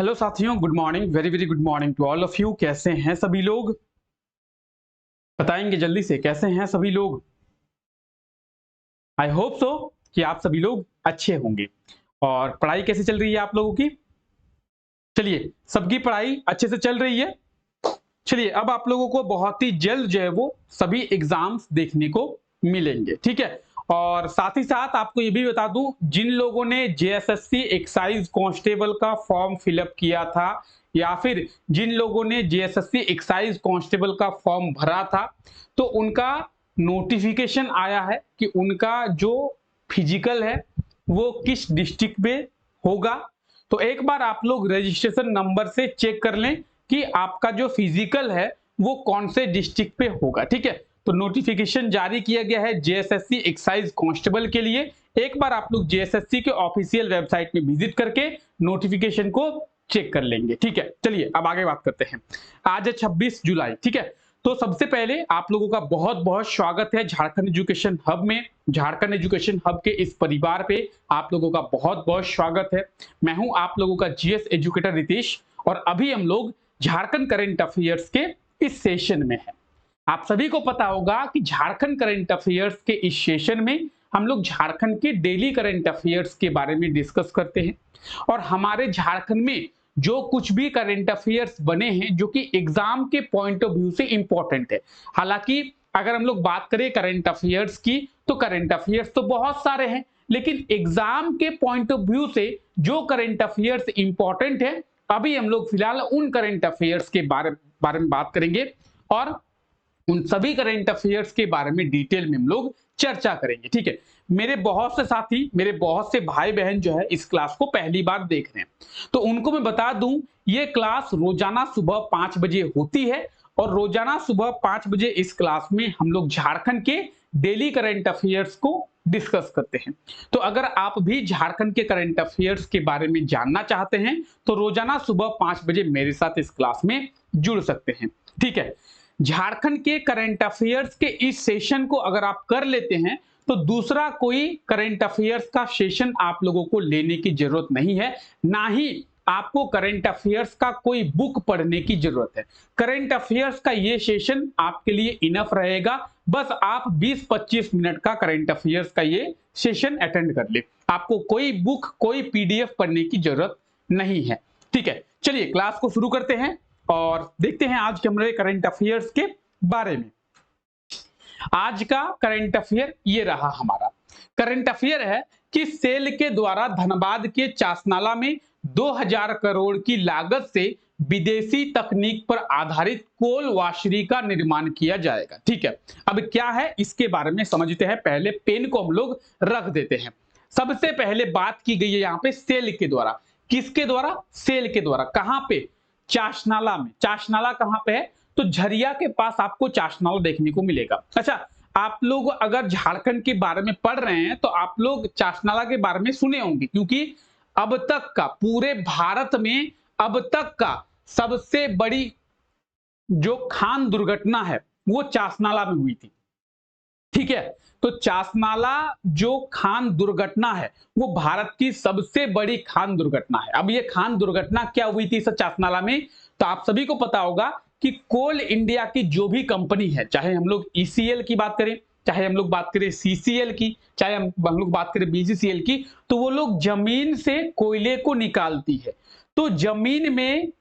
Hello साथियों, good morning, very very good morning to all of you. कैसे हैं सभी लोग? बताएंगे जल्दी से, कैसे हैं सभी लोग? आई होप सो कि आप सभी लोग अच्छे होंगे। और पढ़ाई कैसी चल रही है आप लोगों की? चलिए, सबकी पढ़ाई अच्छे से चल रही है। चलिए, अब आप लोगों को बहुत ही जल्द जो है वो सभी एग्जाम्स देखने को मिलेंगे, ठीक है। और साथ ही साथ आपको ये भी बता दूं, जिन लोगों ने जेएसएससी एक्साइज कांस्टेबल का फॉर्म फिलअप किया था या फिर जिन लोगों ने जेएसएससी एक्साइज कांस्टेबल का फॉर्म भरा था, तो उनका नोटिफिकेशन आया है कि उनका जो फिजिकल है वो किस डिस्ट्रिक्ट में होगा। तो एक बार आप लोग रजिस्ट्रेशन नंबर से चेक कर लें कि आपका जो फिजिकल है वो कौन से डिस्ट्रिक्ट पे होगा, ठीक है। तो नोटिफिकेशन जारी किया गया है जेएसएससी एक्साइज कांस्टेबल के लिए। एक बार आप लोग जेएसएससी के ऑफिशियल वेबसाइट में विजिट करके नोटिफिकेशन को चेक कर लेंगे, ठीक है। चलिए अब आगे बात करते हैं। आज है 26 जुलाई, ठीक है। तो सबसे पहले आप लोगों का बहुत बहुत स्वागत है झारखंड एजुकेशन हब में। झारखंड एजुकेशन हब के इस परिवार पे आप लोगों का बहुत बहुत स्वागत है। मैं हूं आप लोगों का जीएस एजुकेटर रितेश, और अभी हम लोग झारखंड करंट अफेयर्स के इस सेशन में है। आप सभी को पता होगा कि झारखंड करंट अफेयर्स के इस सेशन में हम लोग झारखंड के डेली करंट अफेयर्स के बारे में डिस्कस करते हैं। और हमारे झारखंड में जो कुछ भी करंट अफेयर्स बने हैं जो कि एग्जाम के पॉइंट ऑफ व्यू से इंपॉर्टेंट है। हालांकि अगर हम लोग बात करें करंट अफेयर्स की, तो करंट अफेयर्स तो बहुत सारे हैं, लेकिन एग्जाम के पॉइंट ऑफ व्यू से जो करंट अफेयर्स इंपॉर्टेंट है, अभी हम लोग फिलहाल उन करंट अफेयर्स के बारे में बात करेंगे। और उन सभी करंट अफेयर्स के बारे में डिटेल में हम लोग चर्चा करेंगे, ठीक है। मेरे बहुत से साथी, मेरे बहुत से भाई बहन जो है इस क्लास को पहली बार देख रहे हैं, तो उनको मैं बता दूं, ये क्लास रोजाना सुबह 5 बजे होती है। और रोजाना सुबह 5 बजे इस क्लास में हम लोग झारखंड के डेली करंट अफेयर्स को डिस्कस करते हैं। तो अगर आप भी झारखंड के करंट अफेयर्स के बारे में जानना चाहते हैं तो रोजाना सुबह 5 बजे मेरे साथ इस क्लास में जुड़ सकते हैं, ठीक है। झारखंड के करंट अफेयर्स के इस सेशन को अगर आप कर लेते हैं तो दूसरा कोई करंट अफेयर्स का सेशन आप लोगों को लेने की जरूरत नहीं है, ना ही आपको करंट अफेयर्स का कोई बुक पढ़ने की जरूरत है। करंट अफेयर्स का ये सेशन आपके लिए इनफ रहेगा। बस आप 20-25 मिनट का करंट अफेयर्स का ये सेशन अटेंड कर ले, आपको कोई बुक कोई पीडीएफ पढ़ने की जरूरत नहीं है, ठीक है। चलिए क्लास को शुरू करते हैं और देखते हैं आज के हमारे करंट अफेयर्स के बारे में। आज का करंट अफेयर ये रहा हमारा। करंट अफेयर है कि सेल के द्वारा धनबाद के चासनाला में 2000 करोड़ की लागत से विदेशी तकनीक पर आधारित कोल वाशरी का निर्माण किया जाएगा, ठीक है। अब क्या है इसके बारे में समझते हैं। पहले पेन को हम लोग रख देते हैं। सबसे पहले बात की गई है यहाँ पे सेल के द्वारा। किसके द्वारा? सेल के द्वारा। कहां पे? चासनाला में। चासनाला कहां पे है? तो झरिया के पास आपको चासनाला देखने को मिलेगा। अच्छा, आप लोग अगर झारखंड के बारे में पढ़ रहे हैं तो आप लोग चासनाला के बारे में सुने होंगे, क्योंकि अब तक का पूरे भारत में अब तक का सबसे बड़ी जो खान दुर्घटना है वो चासनाला में हुई थी, ठीक है। तो चासनाला जो खान दुर्घटना है वो भारत की सबसे बड़ी खान दुर्घटना है। अब ये खान दुर्घटना क्या हुई थी इस चासनाला में? तो आप सभी को पता होगा कि कोल इंडिया की जो भी कंपनी है, चाहे हम लोग ईसीएल की बात करें, चाहे हम लोग बात करें सीसीएल की, चाहे हम लोग बात करें बीजीसीएल की, तो वो लोग जमीन से कोयले को निकालती है। तो जमीन में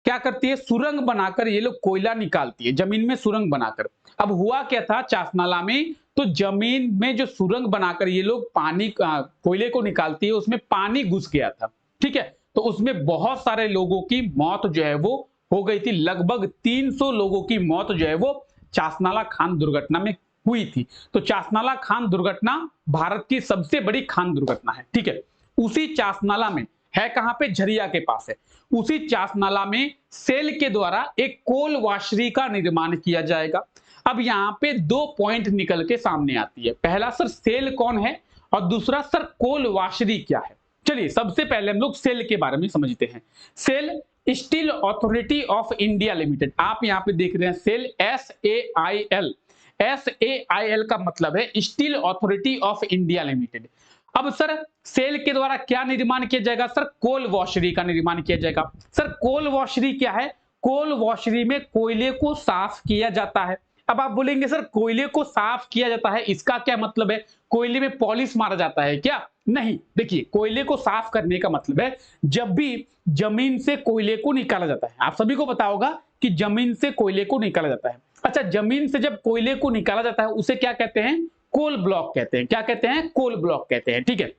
क्या करती है? सुरंग बनाकर ये लोग कोयला निकालती है, जमीन में सुरंग बनाकर। अब हुआ क्या था चासनाला में? तो जमीन में जो सुरंग बनाकर ये लोग पानी कोयले को निकालती है, उसमें पानी घुस गया था, ठीक है। तो उसमें बहुत सारे लोगों की मौत जो है वो हो गई थी। लगभग 300 लोगों की मौत जो है वो चासनाला खान दुर्घटना में हुई थी। तो चासनाला खान दुर्घटना भारत की सबसे बड़ी खान दुर्घटना है, ठीक है। उसी चासनाला में है, कहां पे? झरिया के पास है। उसी चासनाला में सेल के द्वारा एक कोल वाशरी का निर्माण किया जाएगा। अब यहां पे दो पॉइंट निकल के सामने आती है। पहला, सर सेल कौन है, और दूसरा, सर कोल वाशरी क्या है। चलिए सबसे पहले हम लोग सेल के बारे में समझते हैं। SAIL Steel Authority of India Limited. आप यहां पे देख रहे हैं सेल, SAIL। SAIL का मतलब है steel Authority of India limited. अब सर सेल के द्वारा क्या निर्माण किया जाएगा? सर कोल वॉशरी का निर्माण किया जाएगा। सर कोल वॉशरी क्या है? कोल वॉशरी में कोयले को साफ किया जाता है। अब आप बोलेंगे सर कोयले को साफ किया जाता है, इसका क्या मतलब है? कोयले में पॉलिश मारा जाता है क्या? नहीं, देखिए कोयले को साफ करने का मतलब है जब भी जमीन से कोयले को निकाला जाता है, आप सभी को पता होगा कि जमीन से कोयले को निकाला जाता है। अच्छा, जमीन से जब कोयले को निकाला जाता है उसे क्या कहते हैं? कोल ब्लॉक कहते हैं। क्या कहते हैं? कोल ब्लॉक कहते हैं। ठीक है,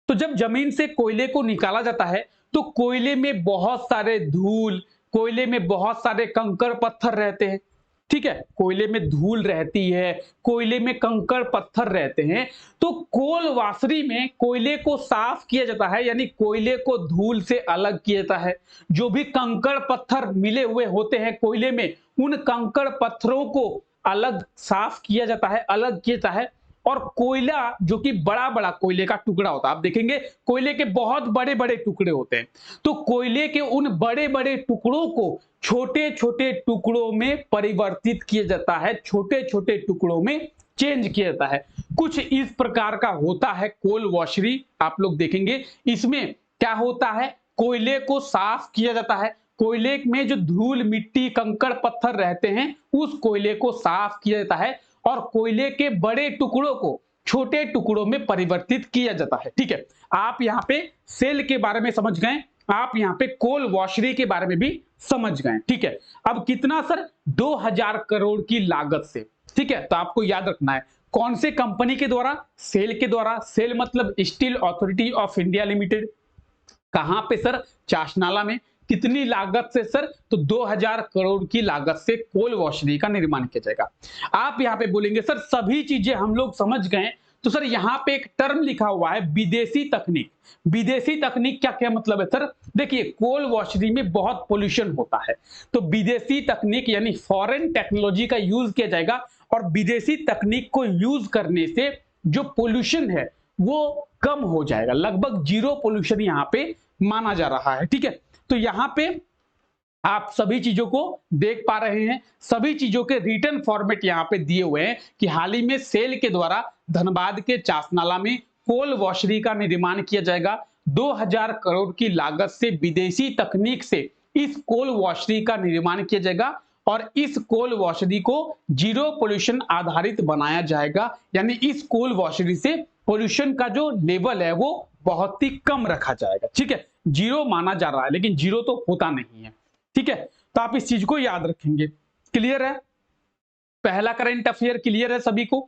तो जब जमीन से कोयले को निकाला जाता है तो कोयले में बहुत सारे धूल, कोयले में बहुत सारे कंकड़ पत्थर रहते हैं। ठीक है, कोयले में धूल रहती है, कोयले में कंकड़ पत्थर रहते हैं। तो कोल वाशरी में कोयले को साफ किया जाता है, यानी कोयले को धूल से अलग किया जाता है। जो भी कंकड़ पत्थर मिले हुए होते हैं कोयले में, उन कंकड़ पत्थरों को अलग साफ किया जाता है, अलग किया जाता है। और कोयला जो कि बड़ा बड़ा कोयले का टुकड़ा होता है, आप देखेंगे कोयले के बहुत बड़े बड़े टुकड़े होते हैं, तो कोयले के उन बड़े बड़े टुकड़ों को छोटे छोटे टुकड़ों में परिवर्तित किया जाता है, छोटे छोटे टुकड़ों में चेंज किया जाता है। कुछ इस प्रकार का होता है कोल वॉशरी, आप लोग देखेंगे। इसमें क्या होता है? कोयले को साफ किया जाता है, कोयले में जो धूल मिट्टी कंकड़ पत्थर रहते हैं उस कोयले को साफ किया जाता है और कोयले के बड़े टुकड़ों को छोटे टुकड़ों में परिवर्तित किया जाता है। ठीक है, आप यहाँ पे सेल के बारे में समझ गए, आप यहाँ पे कोल वॉशरी के बारे में भी समझ गए। ठीक है, अब कितना सर? 2000 करोड़ की लागत से। ठीक है, तो आपको याद रखना है कौन से कंपनी के द्वारा? सेल के द्वारा। सेल मतलब steel Authority of India limited. कहां पे सर? चाशनाला में। कितनी लागत से सर? तो 2000 करोड़ की लागत से कोल वॉशरी का निर्माण किया जाएगा। आप यहां पे बोलेंगे सर सभी चीजें हम लोग समझ गए, तो सर यहां पे एक टर्म लिखा हुआ है विदेशी तकनीक। विदेशी तकनीक क्या क्या मतलब है सर? देखिए कोल वॉशरी में बहुत पोल्यूशन होता है, तो विदेशी तकनीक यानी फॉरेन टेक्नोलॉजी का यूज किया जाएगा और विदेशी तकनीक को यूज करने से जो पोल्यूशन है वो कम हो जाएगा, लगभग जीरो पोल्यूशन यहां पे माना जा रहा है। ठीक है, तो यहां पे आप सभी चीजों को देख पा रहे हैं, सभी चीजों के रिटर्न फॉर्मेट यहां पे दिए हुए हैं कि हाल ही में सेल के द्वारा धनबाद के चासनाला में कोल वॉशरी का निर्माण किया जाएगा। 2000 करोड़ की लागत से विदेशी तकनीक से इस कोल वॉशरी का निर्माण किया जाएगा और इस कोल वॉशरी को जीरो पोल्यूशन आधारित बनाया जाएगा, यानी इस कोल वॉशरी से पोल्यूशन का जो लेवल है वो बहुत ही कम रखा जाएगा। ठीक है, जीरो माना जा रहा है लेकिन जीरो तो होता नहीं है। ठीक है, तो आप इस चीज को याद रखेंगे। क्लियर है? पहला करंट अफेयर क्लियर है सभी को?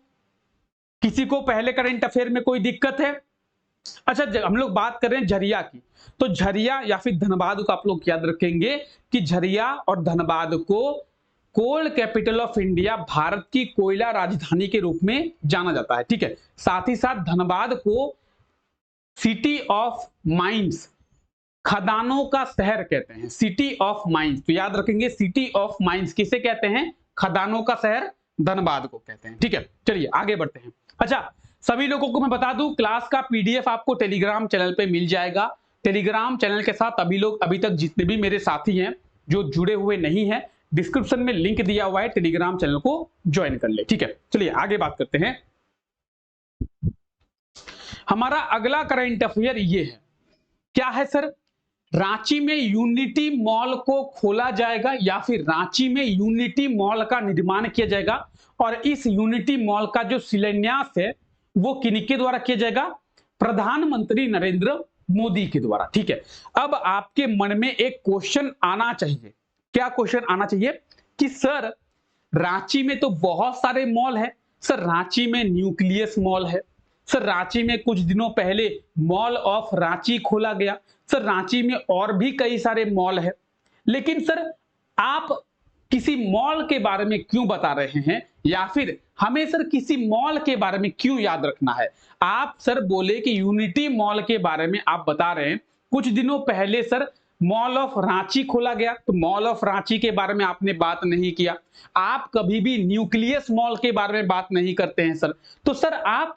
किसी को पहले करंट अफेयर में कोई दिक्कत है? अच्छा, हम लोग बात कर रहे हैं झरिया की, तो झरिया या फिर धनबाद को आप लोग याद रखेंगे कि झरिया और धनबाद को कोल कैपिटल ऑफ इंडिया, भारत की कोयला राजधानी के रूप में जाना जाता है। ठीक है, साथ ही साथ धनबाद को सिटी ऑफ माइंस, खदानों का शहर कहते हैं, सिटी ऑफ माइंस। तो याद रखेंगे सिटी ऑफ माइंस किसे कहते हैं? खदानों का शहर धनबाद को कहते हैं। ठीक है, चलिए आगे बढ़ते हैं। अच्छा, सभी लोगों को मैं बता दूं क्लास का पीडीएफ आपको टेलीग्राम चैनल पे मिल जाएगा। टेलीग्राम चैनल के साथ अभी तक जितने भी मेरे साथी हैं जो जुड़े हुए नहीं हैं, डिस्क्रिप्शन में लिंक दिया हुआ है, टेलीग्राम चैनल को ज्वाइन कर ले। ठीक है, चलिए आगे बात करते हैं। हमारा अगला करंट अफेयर ये है, क्या है सर? रांची में यूनिटी मॉल को खोला जाएगा या फिर रांची में यूनिटी मॉल का निर्माण किया जाएगा और इस यूनिटी मॉल का जो शिलान्यास है वो किनके द्वारा किया जाएगा? प्रधानमंत्री नरेंद्र मोदी के द्वारा। ठीक है, अब आपके मन में एक क्वेश्चन आना चाहिए। क्या क्वेश्चन आना चाहिए? कि सर रांची में तो बहुत सारे मॉल है, सर रांची में न्यूक्लियस मॉल है, सर रांची में कुछ दिनों पहले मॉल ऑफ रांची खोला गया, सर रांची में और भी कई सारे मॉल है, लेकिन सर आप किसी मॉल के बारे में क्यों बता रहे हैं या फिर हमें सर किसी मॉल के बारे में क्यों याद रखना है? आप सर बोले कि यूनिटी मॉल के बारे में आप बता रहे हैं, कुछ दिनों पहले सर मॉल ऑफ रांची खोला गया, तो मॉल ऑफ रांची के बारे में आपने बात नहीं किया। आप कभी भी न्यूक्लियस मॉल के बारे में बात नहीं करते हैं सर, तो सर आप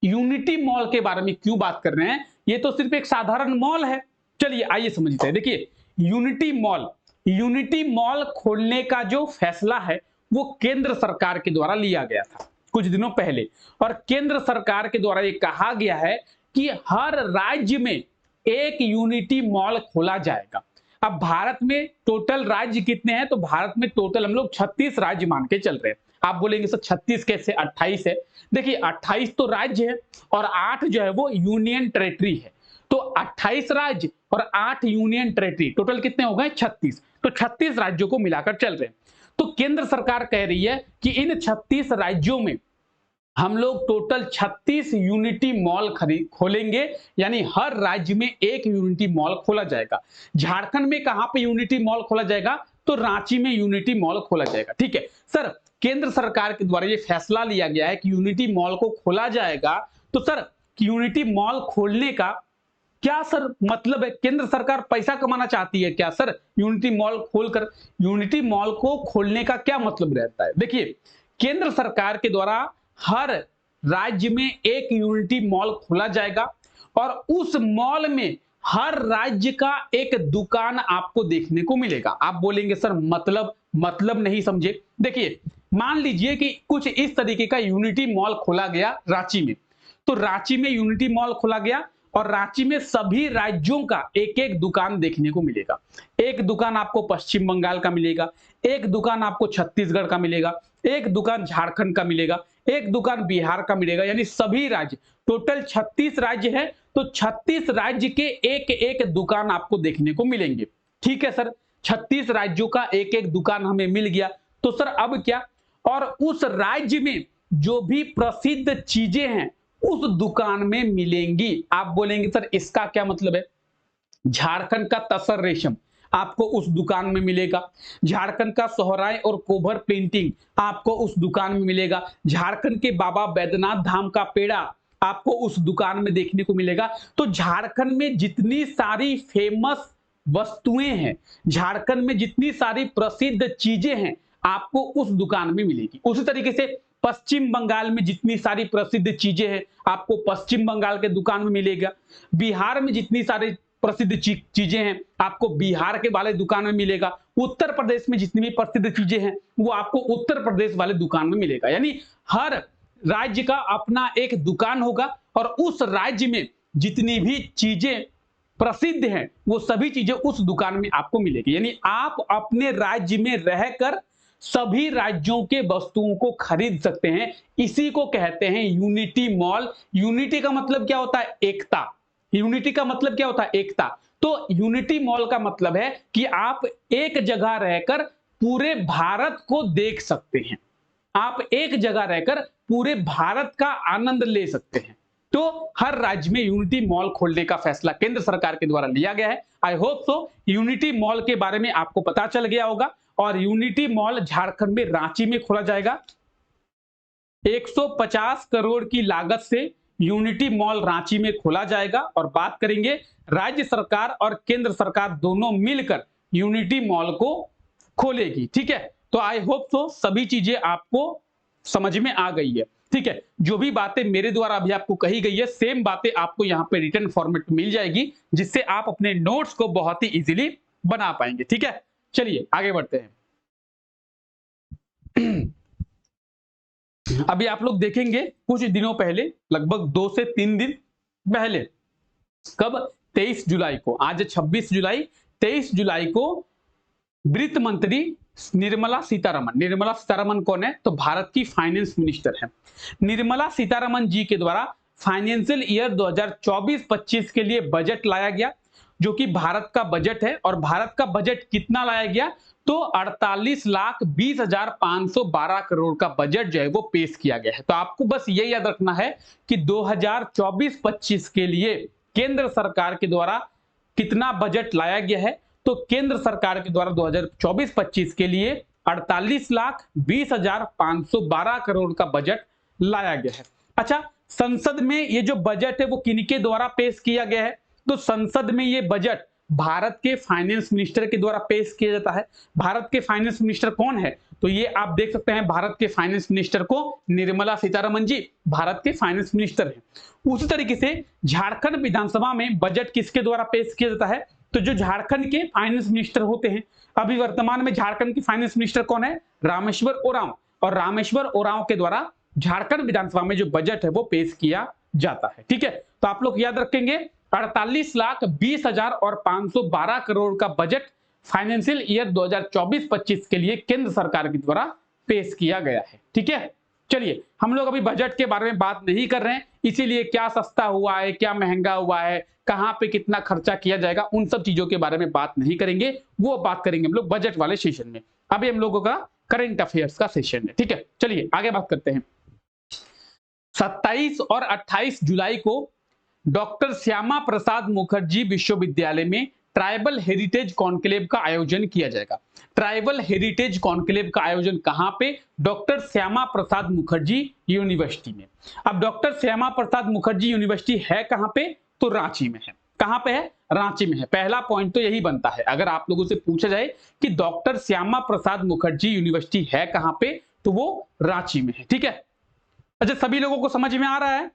यूनिटी मॉल के बारे में क्यों बात कर रहे हैं? ये तो सिर्फ एक साधारण मॉल है। चलिए आइए समझते हैं। देखिए यूनिटी मॉल खोलने का जो फैसला है वो केंद्र सरकार के द्वारा लिया गया था। कुछ दिनों पहले, और केंद्र सरकार के द्वारा ये कहा गया है कि हर राज्य में एक यूनिटी मॉल खोला जाएगा। अब भारत में टोटल राज्य कितने हैं, तो भारत में टोटल हम लोग 36 राज्य मान के चल रहे हैं। आप बोलेंगे सर 36 कैसे, 28 है। देखिए 28 तो राज्य है और 8 जो है वो यूनियन टेरिटरी है। तो 28 राज्य और 8 यूनियन टेरिटरी, टोटल कितने हो गए 36। तो 36 राज्यों को मिलाकर चल रहे हैं। तो केंद्र सरकार कह रही है कि इन 36 राज्यों में हम लोग टोटल 36 यूनिटी मॉल खोलेंगे, यानी हर राज्य में एक यूनिटी मॉल खोला जाएगा। झारखंड में कहां पे यूनिटी मॉल खोला जाएगा, तो रांची में यूनिटी मॉल खोला जाएगा। ठीक है सर, केंद्र सरकार के द्वारा ये फैसला लिया गया है कि यूनिटी मॉल को खोला जाएगा। तो सर यूनिटी मॉल खोलने का क्या सर मतलब है, केंद्र सरकार पैसा कमाना चाहती है क्या सर यूनिटी मॉल खोलकर? यूनिटी मॉल को खोलने का क्या मतलब रहता है? देखिए केंद्र सरकार के द्वारा हर राज्य में एक यूनिटी मॉल खोला जाएगा और उस मॉल में हर राज्य का एक दुकान आपको देखने को मिलेगा। आप बोलेंगे सर मतलब नहीं समझे। देखिए मान लीजिए कि कुछ इस तरीके का यूनिटी मॉल खोला गया रांची में, तो रांची में यूनिटी मॉल खोला गया और रांची में सभी राज्यों का एक एक दुकान देखने को मिलेगा। एक दुकान आपको पश्चिम बंगाल का मिलेगा, एक दुकान आपको छत्तीसगढ़ का मिलेगा, एक दुकान झारखंड का मिलेगा, एक दुकान बिहार का मिलेगा, यानी सभी राज्य, टोटल 36 राज्य है तो 36 राज्य के एक एक दुकान आपको देखने को मिलेंगे। ठीक है सर, 36 राज्यों का एक एक दुकान हमें मिल गया। तो सर अब क्या, और उस राज्य में जो भी प्रसिद्ध चीजें हैं उस दुकान में मिलेंगी। आप बोलेंगे सर इसका क्या मतलब है? झारखंड का तसर रेशम आपको उस दुकान में मिलेगा, झारखंड का सोहराय और कोभर पेंटिंग आपको उस दुकान में मिलेगा, झारखंड के बाबा बैद्यनाथ धाम का पेड़ा आपको उस दुकान में देखने को मिलेगा। तो झारखंड में जितनी सारी फेमस वस्तुएं हैं, झारखंड में जितनी सारी प्रसिद्ध चीजें हैं आपको उस दुकान में मिलेगी। उसी तरीके से पश्चिम बंगाल में जितनी सारी प्रसिद्ध चीजें हैं आपको पश्चिम बंगाल के दुकान में मिलेगा, बिहार में जितनी सारी प्रसिद्ध चीजें हैं आपको बिहार के वाले दुकान में मिलेगा, उत्तर प्रदेश में जितनी भी प्रसिद्ध चीजें हैं वो आपको उत्तर प्रदेश वाले दुकान में मिलेगा। यानी हर राज्य का अपना एक दुकान होगा और उस राज्य में जितनी भी चीजें प्रसिद्ध हैं वो सभी चीजें उस दुकान में आपको मिलेगी। यानी आप अपने राज्य में रहकर सभी राज्यों के वस्तुओं को खरीद सकते हैं। इसी को कहते हैं यूनिटी मॉल। यूनिटी का मतलब क्या होता है? एकता। यूनिटी का मतलब क्या होता है? एकता। तो यूनिटी मॉल का मतलब है कि आप एक जगह रहकर पूरे भारत को देख सकते हैं, आप एक जगह रहकर पूरे भारत का आनंद ले सकते हैं। तो हर राज्य में यूनिटी मॉल खोलने का फैसला केंद्र सरकार के द्वारा लिया गया है। I hope so unity mall के बारे में आपको पता चल गया होगा। और यूनिटी मॉल झारखंड में रांची में खोला जाएगा। 150 करोड़ की लागत से यूनिटी मॉल रांची में खोला जाएगा। और बात करेंगे राज्य सरकार और केंद्र सरकार दोनों मिलकर यूनिटी मॉल को खोलेगी। ठीक है, तो आई होप सो सभी चीजें आपको समझ में आ गई है। ठीक है, जो भी बातें मेरे द्वारा अभी आपको कही गई है सेम बातें आपको यहाँ पे रिटन फॉर्मेट में मिल जाएगी, जिससे आप अपने नोट्स को बहुत ही इजीली बना पाएंगे। ठीक है, चलिए आगे बढ़ते हैं। अभी आप लोग देखेंगे कुछ दिनों पहले, लगभग 2 से 3 दिन पहले, कब 23 जुलाई को, आज 26 जुलाई, 23 जुलाई को वित्त मंत्री निर्मला सीतारमन कौन है? तो भारत की फाइनेंस मिनिस्टर है। निर्मला सीतारमन जी के द्वारा फाइनेंशियल ईयर 2024-25 के लिए बजट लाया गया, जो कि भारत का बजट है। और भारत का बजट कितना लाया गया? तो 48,20,512 करोड़ का बजट जो है वो पेश किया गया है। तो आपको बस ये याद रखना है कि 2024-25 के लिए केंद्र सरकार के द्वारा कितना बजट लाया गया है। तो केंद्र सरकार के द्वारा 2024-25 के लिए 48,20,512 करोड़ का बजट लाया गया है। अच्छा, संसद में ये जो बजट है वो किनके द्वारा पेश किया गया है? तो संसद में ये बजट भारत के फाइनेंस मिनिस्टर के द्वारा पेश किया जाता है। भारत के फाइनेंस मिनिस्टर कौन है? तो ये आप देख सकते हैं, भारत के फाइनेंस मिनिस्टर को निर्मला सीतारमन जी भारत के फाइनेंस मिनिस्टर हैं। उसी तरीके से झारखंड विधानसभा में बजट किसके द्वारा पेश किया जाता है? तो जो झारखंड के फाइनेंस मिनिस्टर होते हैं, अभी वर्तमान में झारखंड के फाइनेंस मिनिस्टर कौन है? रामेश्वर ओरांव। और रामेश्वर ओरांव के द्वारा झारखंड विधानसभा में जो बजट है वो पेश किया जाता है। ठीक है, तो आप लोग याद रखेंगे 48,20,000 और 512 करोड़ का बजट फाइनेंशियल ईयर 2024-25 के लिए केंद्र सरकार के द्वारा पेश किया गया है। ठीक है, चलिए हम लोग अभी बजट के बारे में बात नहीं कर रहे हैं, इसीलिए क्या सस्ता हुआ है, क्या महंगा हुआ है, कहां पे कितना खर्चा किया जाएगा, उन सब चीजों के बारे में बात नहीं करेंगे, वो बात करेंगे हम लोग बजट वाले सेशन में। अभी हम लोगों का करंट अफेयर्स का सेशन है। ठीक है, चलिए आगे बात करते हैं। 27 और 28 जुलाई को डॉक्टर श्यामा प्रसाद मुखर्जी विश्वविद्यालय में ट्राइबल हेरिटेज कॉन्क्लेव का आयोजन किया जाएगा। ट्राइबल हेरिटेज कॉन्क्लेव का आयोजन कहां पे? डॉक्टर श्यामा प्रसाद मुखर्जी यूनिवर्सिटी में। अब डॉक्टर श्यामा प्रसाद मुखर्जी यूनिवर्सिटी है कहां पे? तो रांची में है। कहां पे है? रांची में है। पहला पॉइंट तो यही बनता है, अगर आप लोगों से पूछा जाए कि डॉक्टर श्यामा प्रसाद मुखर्जी यूनिवर्सिटी है कहां पे, तो वो रांची में है। ठीक है, अच्छा सभी लोगों को समझ में आ रहा है?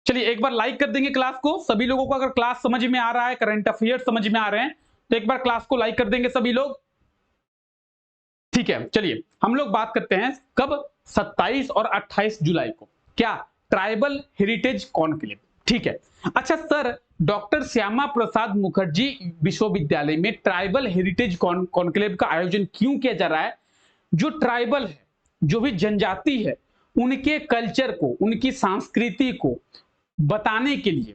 चलिए एक बार लाइक कर देंगे क्लास को। सभी लोगों को अगर क्लास समझ में आ रहा है, करंट अफेयर समझ में आ रहे हैं, तो एक बार क्लास को लाइक कर देंगे सभी लोग। ठीक है, चलिए हम लोग बात करते हैं कब? 27 और 28 जुलाई को। क्या? Tribal heritage conclave. ठीक है, अच्छा सर डॉक्टर श्यामा प्रसाद मुखर्जी विश्वविद्यालय में ट्राइबल हेरिटेज कॉन्क्लेव का आयोजन क्यों किया जा रहा है? जो ट्राइबल है, जो भी जनजाति है, उनके कल्चर को, उनकी संस्कृति को बताने के लिए,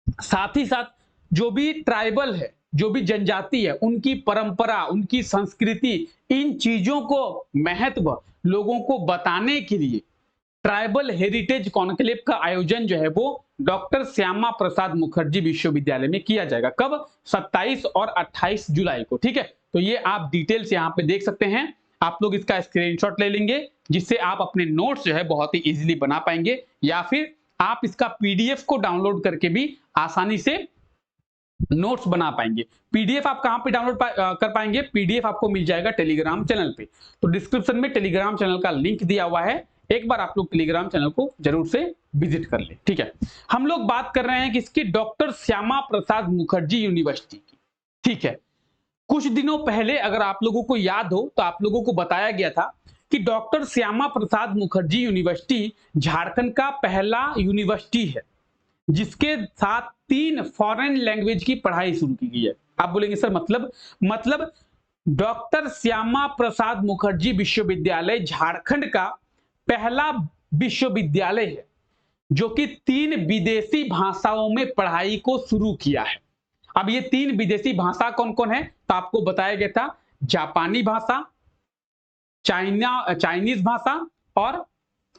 साथ ही साथ जो भी ट्राइबल है, जो भी जनजाति है, उनकी परंपरा, उनकी संस्कृति, इन चीजों को महत्व लोगों को बताने के लिए ट्राइबल हेरिटेज कॉन्क्लेव का आयोजन जो है वो डॉक्टर श्यामा प्रसाद मुखर्जी विश्वविद्यालय में किया जाएगा। कब? 27 और 28 जुलाई को। ठीक है, तो ये आप डिटेल्स यहां पे देख सकते हैं। आप लोग इसका स्क्रीनशॉट ले लेंगे, जिससे आप अपने नोट्स जो है बहुत ही इजीली बना पाएंगे, या फिर आप इसका पीडीएफ को डाउनलोड करके भी आसानी से नोट्स बना पाएंगे। पीडीएफ आप कहां पे डाउनलोड कर पाएंगे? पीडीएफ आपको मिल जाएगा टेलीग्राम चैनल पे। तो डिस्क्रिप्शन में टेलीग्राम चैनल का लिंक दिया हुआ है, एक बार आप लोग टेलीग्राम चैनल को जरूर से विजिट कर ले। ठीक है, हम लोग बात कर रहे हैं किसकी? डॉक्टर श्यामा प्रसाद मुखर्जी यूनिवर्सिटी की। ठीक है, कुछ दिनों पहले अगर आप लोगों को याद हो तो आप लोगों को बताया गया था कि डॉक्टर श्यामा प्रसाद मुखर्जी यूनिवर्सिटी झारखंड का पहला यूनिवर्सिटी है जिसके साथ 3 फॉरेन लैंग्वेज की पढ़ाई शुरू की गई है। आप बोलेंगे सर मतलब डॉक्टर श्यामा प्रसाद मुखर्जी विश्वविद्यालय झारखंड का पहला विश्वविद्यालय है जो कि 3 विदेशी भाषाओं में पढ़ाई को शुरू किया है। अब ये 3 विदेशी भाषा कौन कौन है? तो आपको बताया गया था जापानी भाषा, चाइनीज भाषा और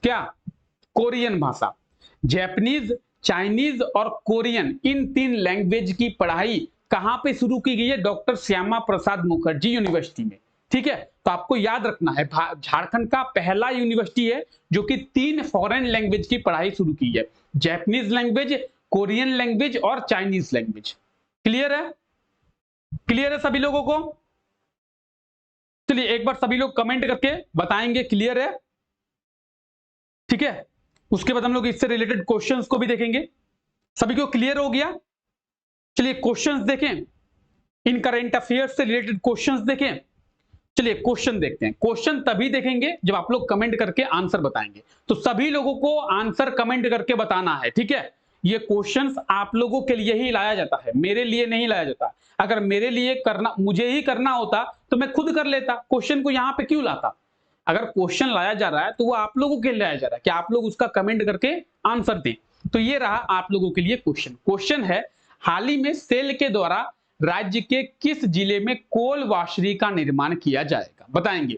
क्या? कोरियन भाषा। जापानीज, चाइनीज और कोरियन, इन 3 लैंग्वेज की पढ़ाई कहां पे शुरू की गई है? डॉक्टर श्यामा प्रसाद मुखर्जी यूनिवर्सिटी में। ठीक है, तो आपको याद रखना है झारखंड का पहला यूनिवर्सिटी है जो कि 3 फॉरेन लैंग्वेज की पढ़ाई शुरू की है, जापानीज लैंग्वेज, कोरियन लैंग्वेज और चाइनीज लैंग्वेज। क्लियर है? क्लियर है सभी लोगों को? चलिए एक बार सभी लोग कमेंट करके बताएंगे क्लियर है। ठीक है, उसके बाद हम लोग इससे रिलेटेड क्वेश्चंस को भी देखेंगे। सभी को क्लियर हो गया? चलिए क्वेश्चंस देखें, इन करंट अफेयर्स से रिलेटेड क्वेश्चंस देखें। चलिए क्वेश्चन देखते हैं। क्वेश्चन तभी देखेंगे जब आप लोग कमेंट करके आंसर बताएंगे, तो सभी लोगों को आंसर कमेंट करके बताना है। ठीक है, ये क्वेश्चंस आप लोगों के लिए ही लाया जाता है, मेरे लिए नहीं लाया जाता। अगर मेरे लिए करना, मुझे ही करना होता तो मैं खुद कर लेता, क्वेश्चन को यहां पे क्यों लाता? अगर क्वेश्चन लाया जा रहा है तो वो आप लोगों के लिए लाया जा रहा है कि आप लोग उसका कमेंट करके आंसर दें। तो ये रहा आप लोगों के लिए क्वेश्चन। क्वेश्चन है, हाल ही में सेल के द्वारा राज्य के किस जिले में कोल वॉशरी का निर्माण किया जाएगा? बताएंगे।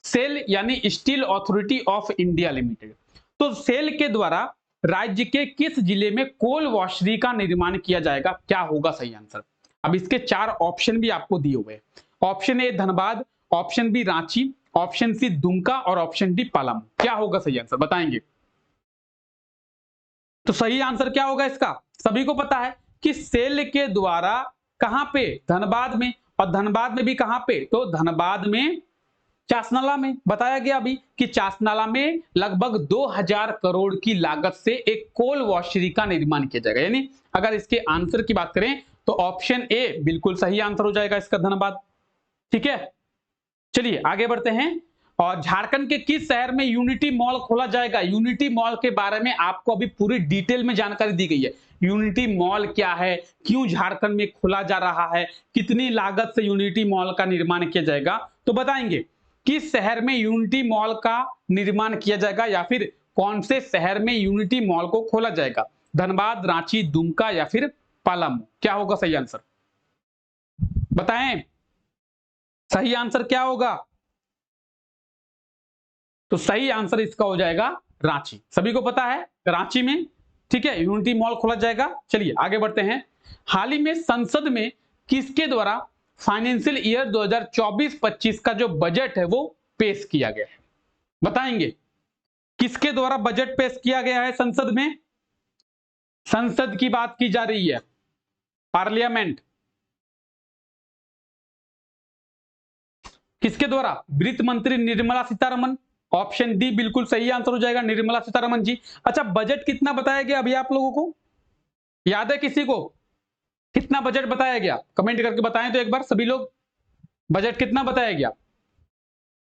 सेल यानी steel Authority of India limited. तो सेल के द्वारा राज्य के किस जिले में कोल वॉशरी का निर्माण किया जाएगा? क्या होगा सही आंसर? अब इसके 4 ऑप्शन भी आपको दिए हुए हैं। Option A Dhanbad, option B Ranchi, option C Dumka और ऑप्शन डी पलामू। क्या होगा सही आंसर? बताएंगे। तो सही आंसर क्या होगा इसका? सभी को पता है कि सेल के द्वारा कहां पे? धनबाद में। और धनबाद में भी कहां पे? तो धनबाद में चासनाला में। बताया गया अभी कि चासनाला में लगभग 2000 करोड़ की लागत से एक कोल वॉशरी का निर्माण किया जाएगा। यानी अगर इसके आंसर की बात करें तो ऑप्शन ए बिल्कुल सही आंसर हो जाएगा इसका, धनबाद। ठीक है, चलिए आगे बढ़ते हैं। और झारखंड के किस शहर में यूनिटी मॉल खोला जाएगा? यूनिटी मॉल के बारे में आपको अभी पूरी डिटेल में जानकारी दी गई है। यूनिटी मॉल क्या है, क्यों झारखंड में खोला जा रहा है, कितनी लागत से यूनिटी मॉल का निर्माण किया जाएगा, तो बताएंगे किस शहर में यूनिटी मॉल का निर्माण किया जाएगा या फिर कौन से शहर में यूनिटी मॉल को खोला जाएगा? धनबाद, रांची, दुमका या फिर पलामू? क्या होगा सही आंसर? बताएं सही आंसर क्या होगा? तो सही आंसर इसका हो जाएगा रांची। सभी को पता है रांची में, ठीक है, यूनिटी मॉल खोला जाएगा। चलिए आगे बढ़ते हैं। हाल ही में संसद में किसके द्वारा फाइनेंशियल ईयर 2024-25 का जो बजट है वो पेश किया गया है? बताएंगे किसके द्वारा बजट पेश किया गया है संसद में? संसद की बात की जा रही है, पार्लियामेंट। किसके द्वारा? वित्त मंत्री निर्मला सीतारमन। ऑप्शन डी बिल्कुल सही आंसर हो जाएगा, निर्मला सीतारमन जी। अच्छा, बजट कितना बताया गया अभी आप लोगों को याद है? किसी को कितना बजट बताया गया? कमेंट करके बताएं तो एक बार सभी लोग, बजट कितना बताया गया?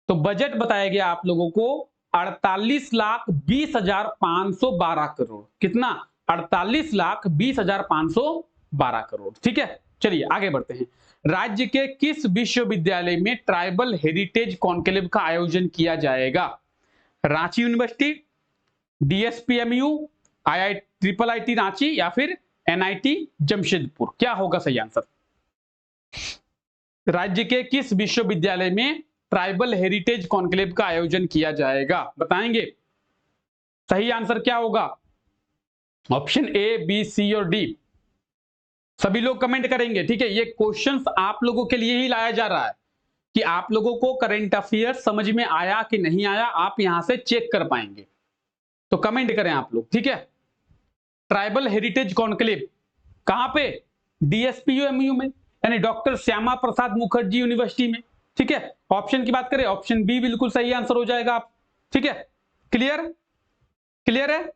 तो बजट बताया गया आप लोगों को 48,20,512 करोड़। कितना? 48,20,512 करोड़। ठीक है, चलिए आगे बढ़ते हैं। राज्य के किस विश्वविद्यालय में ट्राइबल हेरिटेज कॉन्क्लेव का आयोजन किया जाएगा? Ranchi university, DSPMU, IIT Ranchi या फिर NIT जमशेदपुर? क्या होगा सही आंसर? राज्य के किस विश्वविद्यालय में ट्राइबल हेरिटेज कॉन्क्लेव का आयोजन किया जाएगा? बताएंगे सही आंसर क्या होगा? ऑप्शन ए, बी, सी और डी। सभी लोग कमेंट करेंगे, ठीक है। ये क्वेश्चंस आप लोगों के लिए ही लाया जा रहा है कि आप लोगों को करंट अफेयर्स समझ में आया कि नहीं आया, आप यहां से चेक कर पाएंगे। तो कमेंट करें आप लोग, ठीक है। ट्राइबल हेरिटेज कॉन्क्लेव कहां पे? DSPUMU में, यानी डॉक्टर श्यामा प्रसाद मुखर्जी यूनिवर्सिटी में, ठीक है। ऑप्शन की बात करें, ऑप्शन बी बिल्कुल सही आंसर हो जाएगा आप, ठीक है। क्लियर? क्लियर है?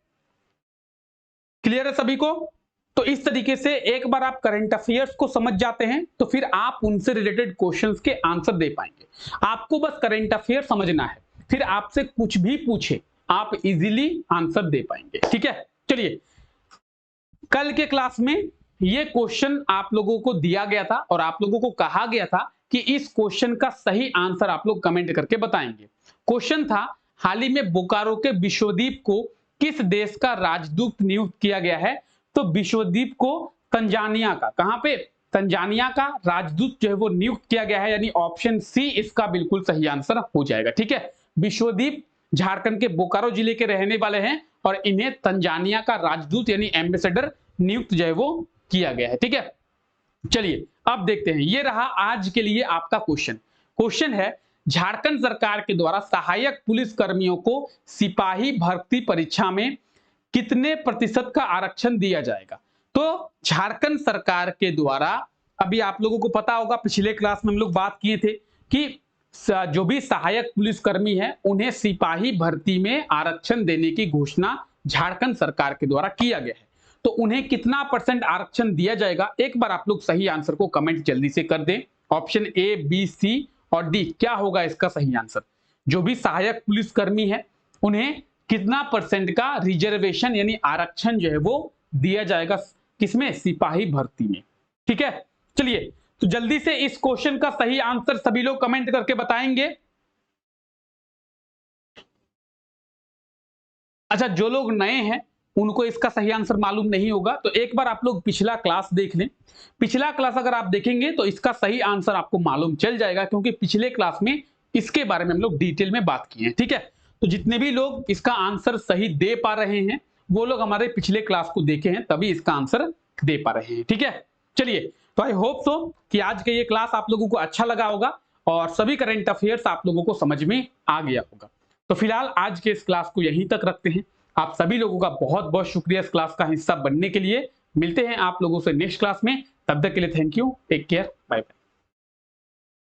क्लियर है सभी को? तो इस तरीके से एक बार आप करंट अफेयर्स को समझ जाते हैं तो फिर आप उनसे रिलेटेड क्वेश्चंस के आंसर दे पाएंगे। आपको बस करंट अफेयर समझना है, फिर आपसे कुछ भी पूछे आप इजीली आंसर दे पाएंगे, ठीक है। चलिए, कल के क्लास में ये क्वेश्चन आप लोगों को दिया गया था और आप लोगों को कहा गया था कि इस क्वेश्चन का सही आंसर आप लोग कमेंट करके बताएंगे। क्वेश्चन था, हाल ही में बोकारो के विश्वदीप को किस देश का राजदूत नियुक्त किया गया है? तो विश्वदीप को तंजानिया का, कहां पे? तंजानिया का राजदूत जो है वो नियुक्त किया गया है, यानी ऑप्शन सी इसका बिल्कुल सही आंसर हो जाएगा, ठीक है। विश्वदीप झारखंड के बोकारो जिले के रहने वाले हैं और इन्हें तंजानिया का राजदूत यानी एम्बेसडर नियुक्त जो है वो किया गया है, ठीक है। चलिए अब देखते हैं, ये रहा आज के लिए आपका क्वेश्चन। क्वेश्चन है, झारखंड सरकार के द्वारा सहायक पुलिस कर्मियों को सिपाही भर्ती परीक्षा में कितने प्रतिशत का आरक्षण दिया जाएगा? तो झारखंड सरकार के द्वारा, अभी आप लोगों को पता होगा पिछले क्लास में हम लोग बात किए थे कि जो भी सहायक पुलिसकर्मी है उन्हें सिपाही भर्ती में आरक्षण देने की घोषणा झारखंड सरकार के द्वारा किया गया है। तो उन्हें कितना % आरक्षण दिया जाएगा? एक बार आप लोग सही आंसर को कमेंट जल्दी से कर दें। ऑप्शन ए, बी, सी और डी, क्या होगा इसका सही आंसर? जो भी सहायक पुलिसकर्मी है उन्हें कितना % का रिजर्वेशन यानी आरक्षण जो है वो दिया जाएगा? किसमें? सिपाही भर्ती में, ठीक है। चलिए, तो जल्दी से इस क्वेश्चन का सही आंसर सभी लोग कमेंट करके बताएंगे। अच्छा, जो लोग नए हैं उनको इसका सही आंसर मालूम नहीं होगा, तो एक बार आप लोग पिछला क्लास देख लें। पिछला क्लास अगर आप देखेंगे तो इसका सही आंसर आपको मालूम चल जाएगा, क्योंकि पिछले क्लास में इसके बारे में हम लोग डिटेल में बात किए हैं, ठीक है। तो जितने भी लोग इसका आंसर सही दे पा रहे हैं वो लोग हमारे पिछले क्लास को देखे हैं, तभी इसका आंसर दे पा रहे हैं, ठीक है। चलिए, तो आई होप सो कि आज का ये क्लास आप लोगों को अच्छा लगा होगा और सभी करंट अफेयर्स आप लोगों को समझ में आ गया होगा। तो फिलहाल आज के इस क्लास को यहीं तक रखते हैं। आप सभी लोगों का बहुत बहुत शुक्रिया इस क्लास का हिस्सा बनने के लिए। मिलते हैं आप लोगों से नेक्स्ट क्लास में, तब तक के लिए thank you, take care, bye bye.